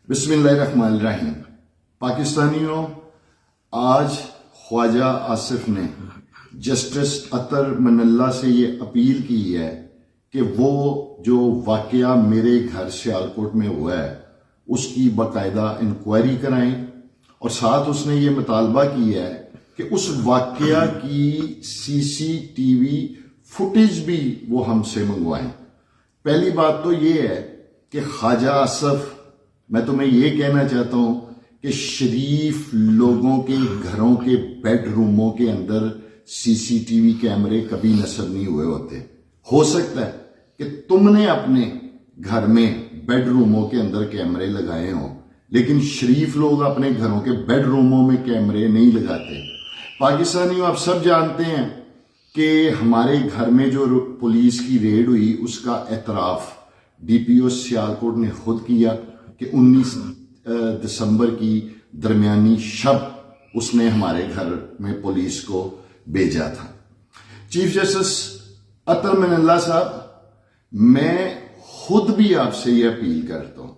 बिस्मिल्लाहिर्रहमानिर्रहीम। पाकिस्तानियों, आज ख्वाजा आसिफ ने जस्टिस अतर मनल्ला से ये अपील की है कि वो जो वाकया मेरे घर सियालकोट में हुआ है उसकी बाकायदा इंक्वायरी कराएं, और साथ उसने ये मुतालबा किया है कि उस वाकया की सीसीटीवी फुटेज भी वो हमसे मंगवाएं। पहली बात तो ये है कि ख्वाजा आसिफ, मैं तुम्हें ये कहना चाहता हूं कि शरीफ लोगों के घरों के बेडरूमों के अंदर सीसीटीवी कैमरे कभी नस्ब नहीं हुए होते। हो सकता है कि तुमने अपने घर में बेडरूमों के अंदर कैमरे लगाए हों, लेकिन शरीफ लोग अपने घरों के बेडरूमों में कैमरे नहीं लगाते। पाकिस्तानियों, आप सब जानते हैं कि हमारे घर में जो पुलिस की रेड हुई उसका एतराफ डीपीओ सियालकोट ने खुद किया कि 19 दिसंबर की दरमियानी शब उसने हमारे घर में पुलिस को भेजा था। चीफ जस्टिस अतर मनल्ला साहब, मैं खुद भी आपसे यह अपील करता हूं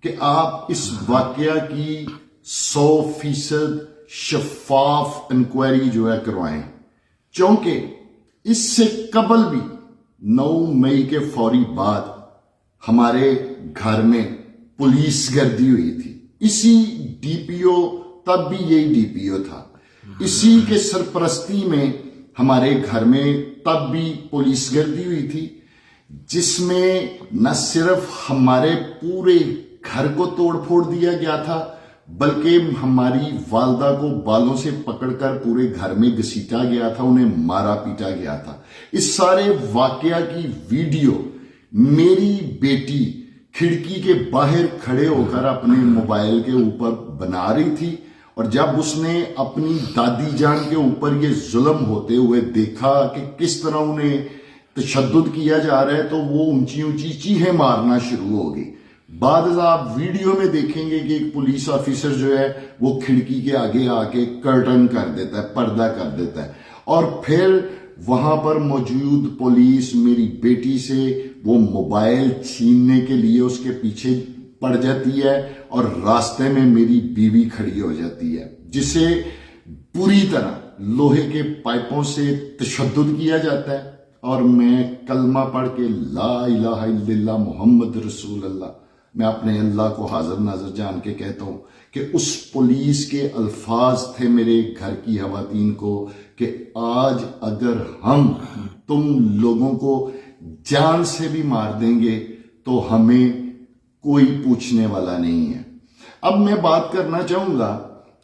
कि आप इस वाकया की 100% शफाफ इंक्वायरी जो है करवाएं, क्योंकि इससे कबल भी 9 मई के फौरी बाद हमारे घर में पुलिस गर्दी हुई थी। इसी डीपीओ, तब भी यही डीपीओ था, इसी के सरपरस्ती में हमारे घर में तब भी पुलिस गर्दी हुई थी, जिसमें न सिर्फ हमारे पूरे घर को तोड़ फोड़ दिया गया था, बल्कि हमारी वालदा को बालों से पकड़कर पूरे घर में घसीटा गया था, उन्हें मारा पीटा गया था। इस सारे वाकया की वीडियो मेरी बेटी खिड़की के बाहर खड़े होकर अपने मोबाइल के ऊपर बना रही थी, और जब उसने अपनी दादी जान के ऊपर ये जुल्म होते हुए देखा कि किस तरह उन्हें तशद्दुद किया जा रहा है, तो वो ऊंची ऊंची चीखें मारना शुरू हो गई। बाद आप वीडियो में देखेंगे कि एक पुलिस ऑफिसर जो है वो खिड़की के आगे आके कर्टन कर देता है, पर्दा कर देता है, और फिर वहां पर मौजूद पुलिस मेरी बेटी से वो मोबाइल छीनने के लिए उसके पीछे पड़ जाती है, और रास्ते में मेरी बीवी खड़ी हो जाती है, जिसे पूरी तरह लोहे के पाइपों से तशद्दुद किया जाता है। और मैं कलमा पढ़ के ला इलाहा इल्लल्लाह मुहम्मद रसूल अल्लाह, मैं अपने अल्लाह को हाजिर नाज़र जान के कहता हूं कि उस पुलिस के अल्फाज थे मेरे घर की खवातीन को कि आज अगर हम तुम लोगों को जान से भी मार देंगे तो हमें कोई पूछने वाला नहीं है। अब मैं बात करना चाहूंगा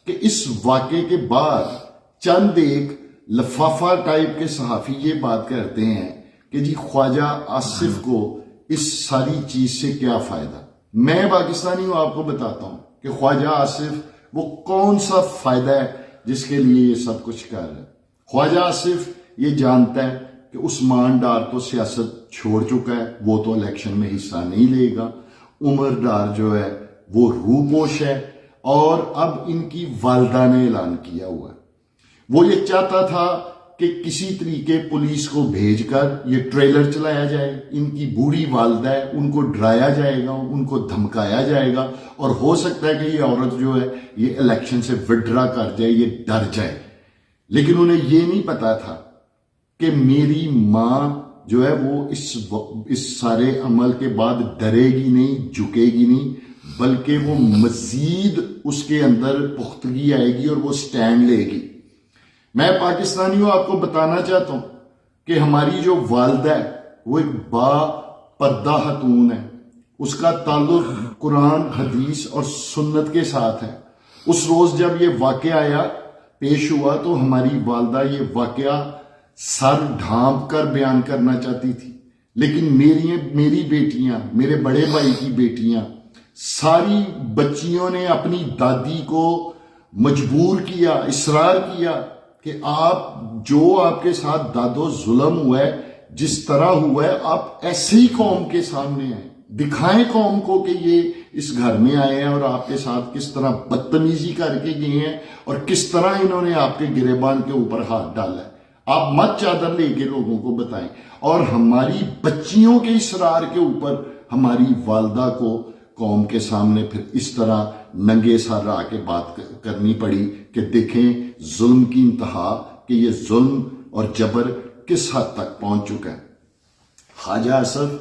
कि इस वाक़े के बाद चंद एक लफाफा टाइप के सहाफ़ी ये बात करते हैं कि जी ख्वाजा आसिफ को इस सारी चीज से क्या फायदा। मैं पाकिस्तानियों आपको बताता हूं कि ख्वाजा आसिफ वो कौन सा फायदा है जिसके लिए ये सब कुछ कर रहा है। ख्वाजा आसिफ ये जानता है कि उस्मान डार तो सियासत छोड़ चुका है, वो तो इलेक्शन में हिस्सा नहीं लेगा। उमर डार जो है वो रूपोश है, और अब इनकी वालदा ने ऐलान किया हुआ है वो ये चाहता था कि किसी तरीके पुलिस को भेजकर ये ट्रेलर चलाया जाए, इनकी बूढ़ी वालदा है उनको डराया जाएगा, उनको धमकाया जाएगा, और हो सकता है कि ये औरत जो है ये इलेक्शन से विड्रा कर जाए, ये डर जाए। लेकिन उन्हें ये नहीं पता था कि मेरी मां जो है वो इस सारे अमल के बाद डरेगी नहीं, झुकेगी नहीं, बल्कि वो मजीद उसके अंदर पुख्तगी आएगी और वो स्टैंड लेगी। मैं पाकिस्तानियों आपको बताना चाहता हूं कि हमारी जो वालदा है वो एक बापर्दा खतून है, उसका ताल्लुक कुरान हदीस और सुन्नत के साथ है। उस रोज जब ये वाकया आया पेश हुआ तो हमारी वालदा ये वाकया सर ढांप कर बयान करना चाहती थी, लेकिन मेरी बेटियां, मेरे बड़े भाई की बेटियां, सारी बच्चियों ने अपनी दादी को मजबूर किया, इसरार किया कि आप जो आपके साथ दादो जुल्म हुआ है, जिस तरह हुआ है, आप ऐसे ही कौम के सामने आए, दिखाएं कौम को कि ये इस घर में आए हैं और आपके साथ किस तरह बदतमीजी करके गए हैं और किस तरह इन्होंने आपके गिरेबान के ऊपर हाथ डाला है। आप मत चादर लेके लोगों को बताएं। और हमारी बच्चियों के इसरार के ऊपर हमारी वालदा को قوم کے سامنے پھر اس طرح ننگے سر آ کے بات کرنی پڑی کہ دیکھیں ظلم کی انتہا کہ یہ ظلم اور جبر کس حد تک پہنچ چکا ہے۔ خواجہ آصف،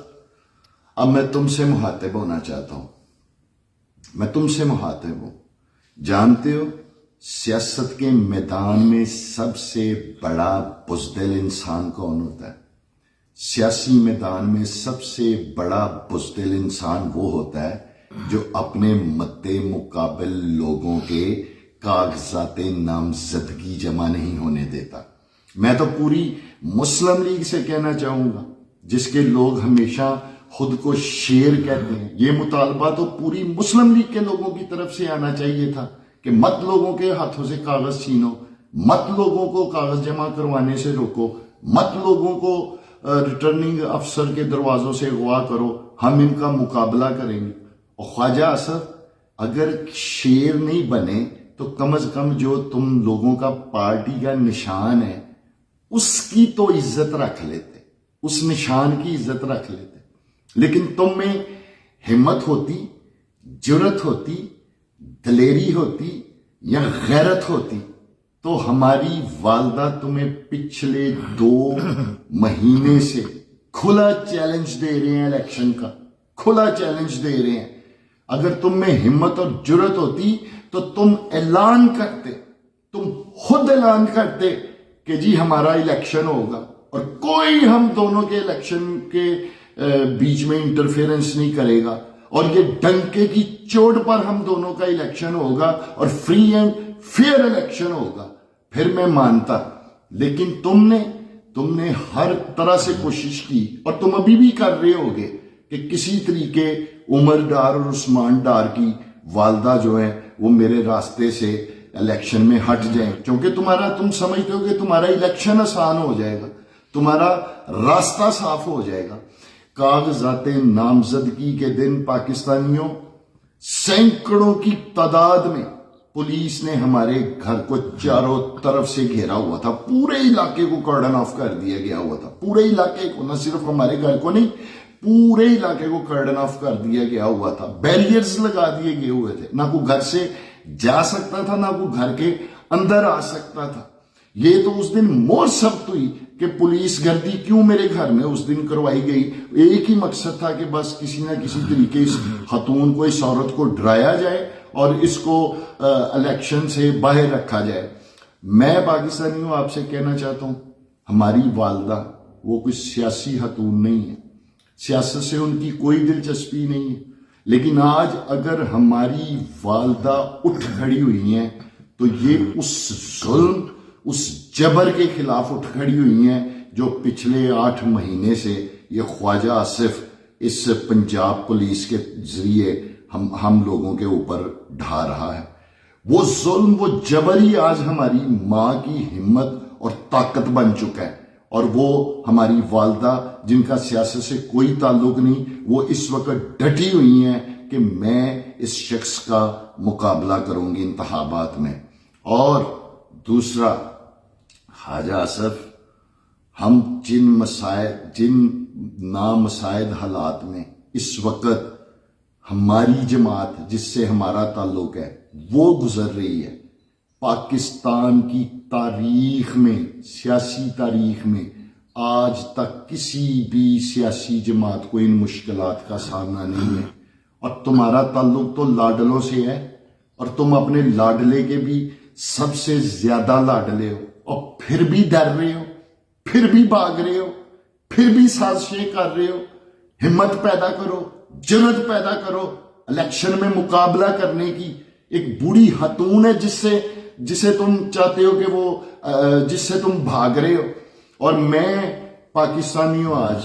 اب میں تم سے مخاطب ہونا چاہتا ہوں، میں تم سے مخاطب ہوں۔ جانتے ہو سیاست کے میدان میں سب سے بڑا بزدل انسان کون ہوتا ہے؟ سیاسی میدان میں سب سے بڑا بزدل انسان وہ ہوتا ہے جو اپنے مد مقابل لوگوں کے کاغذات نامزدگی جمع نہیں ہونے دیتا۔ میں تو پوری مسلم لیگ سے کہنا چاہوں گا، جس کے لوگ ہمیشہ خود کو شیر کہتے ہیں، یہ مطالبہ تو پوری مسلم لیگ کے لوگوں کی طرف سے آنا چاہیے تھا کہ مت لوگوں کے ہاتھوں سے کاغذ چھینو، مت لوگوں کو کاغذ جمع کروانے سے روکو، مت لوگوں کو ریٹرننگ افسر کے دروازوں سے اغوا کرو، ہم ان کا مقابلہ کریں گے۔ اور خواجہ آصف، اگر شیر نہیں بنے تو کم از کم جو تم لوگوں کا پارٹی کا نشان ہے اس کی تو عزت رکھ لیتے، اس نشان کی عزت رکھ لیتے۔ لیکن تم میں ہمت ہوتی، جرت ہوتی، دلیری ہوتی یا غیرت ہوتی تو ہماری والدہ تمہیں پچھلے 2 مہینے سے کھلا چیلنج دے رہے ہیں، الیکشن کا کھلا چیلنج دے رہے ہیں۔ اگر تم میں ہمت اور جرت ہوتی تو تم اعلان کرتے، تم خود اعلان کرتے کہ جی ہمارا الیکشن ہوگا اور کوئی ہم دونوں کے الیکشن کے بیچ میں انٹرفیرنس نہیں کرے گا، اور یہ ڈنکے کی چوٹ پر ہم دونوں کا الیکشن ہوگا اور فری اینڈ فیئر الیکشن ہوگا، پھر میں مانتا۔ لیکن تم نے ہر طرح سے کوشش کی، اور تم ابھی بھی کر رہے ہوگے کہ کسی طریقے عمر ڈار اور عثمان ڈار کی والدہ جو ہے وہ میرے راستے سے الیکشن میں ہٹ جائیں، کیونکہ تم سمجھتے ہو کہ تمہارا الیکشن آسان ہو جائے گا، تمہارا راستہ صاف ہو جائے گا۔ کاغذات نامزدگی کے دن پاکستانیوں سینکڑوں کی تعداد میں پولیس نے ہمارے گھر کو چاروں طرف سے گھیرا ہوا تھا، پورے علاقے کو کارڈن آف کر دیا گیا ہوا تھا، پورے علاقے کو، نہ صرف ہمارے گھر کو نہیں، پورے علاقے کو کارڈن آف کر دیا گیا ہوا تھا، بیریئرز لگا دیے گئے ہوئے تھے، نہ کوئی گھر سے جا سکتا تھا نہ کوئی گھر کے اندر آ سکتا تھا۔ یہ تو اس دن مور ثبت ہوئی کہ پولیس گردی کیوں میرے گھر میں اس دن کروائی گئی، ایک ہی مقصد تھا کہ بس کسی نہ کسی طریقے اس خاتون کو، اس عورت کو ڈرایا جائے اور اس کو الیکشن سے باہر رکھا جائے۔ میں پاکستانیوں آپ سے کہنا چاہتا ہوں، ہماری والدہ وہ کوئی سیاسی خاتون نہیں ہے، سیاست سے ان کی کوئی دلچسپی نہیں ہے، لیکن آج اگر ہماری والدہ اٹھ کھڑی ہوئی ہیں تو یہ اس ظلم، اس جبر کے خلاف اٹھ کھڑی ہوئی ہیں جو پچھلے 8 مہینے سے یہ خواجہ آصف اس پنجاب پولیس کے ذریعے ہم لوگوں کے اوپر ڈھا رہا ہے۔ وہ ظلم، وہ جبر ہی آج ہماری ماں کی ہمت اور طاقت بن چکا ہے، اور وہ ہماری والدہ جن کا سیاست سے کوئی تعلق نہیں، وہ اس وقت ڈٹی ہوئی ہیں کہ میں اس شخص کا مقابلہ کروں گی انتخابات میں۔ اور دوسرا، خواجہ آصف، ہم جن نامساعد حالات میں اس وقت ہماری جماعت جس سے ہمارا تعلق ہے وہ گزر رہی ہے، پاکستان کی تاریخ میں، سیاسی تاریخ میں آج تک کسی بھی سیاسی جماعت کو ان مشکلات کا سامنا نہیں ہے، اور تمہارا تعلق تو لاڈلوں سے ہے، اور تم اپنے لاڈلے کے بھی سب سے زیادہ لاڈلے ہو، اور پھر بھی ڈر رہے ہو، پھر بھی بھاگ رہے ہو، پھر بھی سازشیں کر رہے ہو۔ ہمت پیدا کرو، جرت پیدا کرو، الیکشن میں مقابلہ کرنے کی۔ ایک بوڑھی خاتون ہے جسے تم چاہتے ہو کہ وہ جس سے تم بھاگ رہے ہو۔ اور میں پاکستانیوں آج